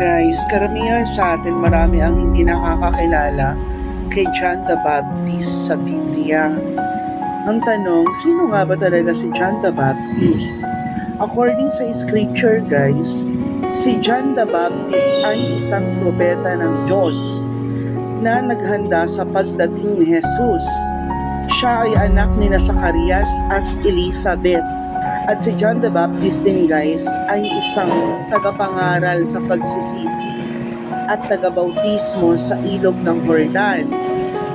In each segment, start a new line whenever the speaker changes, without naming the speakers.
Guys, karamihan sa atin marami ang hindi nakakakilala kay John the Baptist sa Biblia. Ang tanong, sino nga ba talaga si John the Baptist? According sa scripture guys, si John the Baptist ay isang propeta ng Diyos na naghanda sa pagdating ni Jesus. Siya ay anak ni Zacarias at Elizabeth. At si John the Baptist din guys ay isang tagapangaral sa pagsisisi at tagabautismo sa ilog ng Jordan.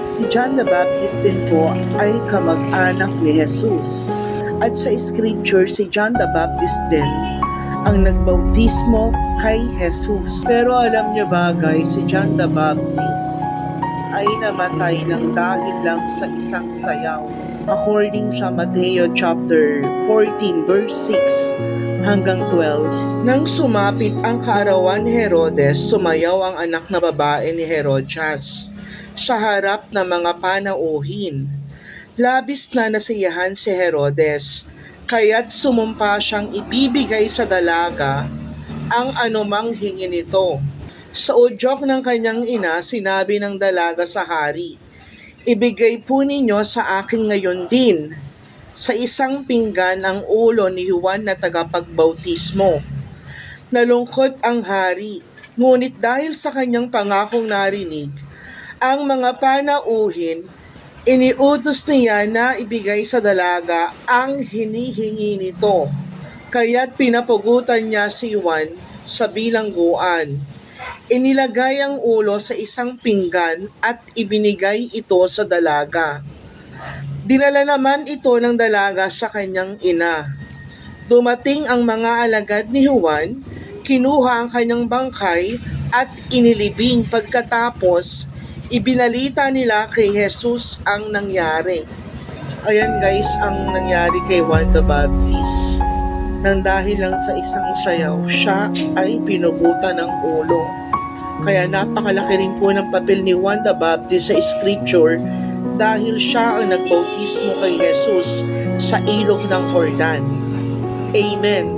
Si John the Baptist din po ay kamag-anak ni Jesus. At sa scripture, si John the Baptist din ang nagbautismo kay Jesus. Pero alam niyo ba guys, si John the Baptist ay namatay ng dahil lang sa isang sayaw. According sa Mateo chapter 14 verse 6 hanggang 12, nang sumapit ang kaarawan ni Herodes, sumayaw ang anak na babae ni Herodias sa harap ng mga panauhin. Labis na nasiyahan si Herodes, kaya't sumumpa siyang ibibigay sa dalaga ang anumang hingi nito. Sa udyok ng kanyang ina, sinabi ng dalaga sa hari, "Ibigay po ninyo sa akin ngayon din sa isang pinggan ang ulo ni Juan na tagapagbautismo." Nalungkot ang hari, ngunit dahil sa kanyang pangakong narinig, ang mga panauhin, iniutos niya na ibigay sa dalaga ang hinihingi nito. Kaya't pinapugutan niya si Juan sa bilangguan. Inilagay ang ulo sa isang pinggan at ibinigay ito sa dalaga. Dinala naman ito ng dalaga sa kanyang ina. Dumating ang mga alagad ni Juan, kinuha ang kanyang bangkay at inilibing. Pagkatapos, ibinalita nila kay Jesus ang nangyari. Ayan guys, ang nangyari kay Juan the Baptist. Nang dahil lang sa isang sayaw, siya ay pinugutan ng ulo. Kaya napakalaki rin po ng papel ni Juan the Baptist sa scripture dahil siya ang nagbautismo kay Jesus sa ilog ng Jordan. Amen.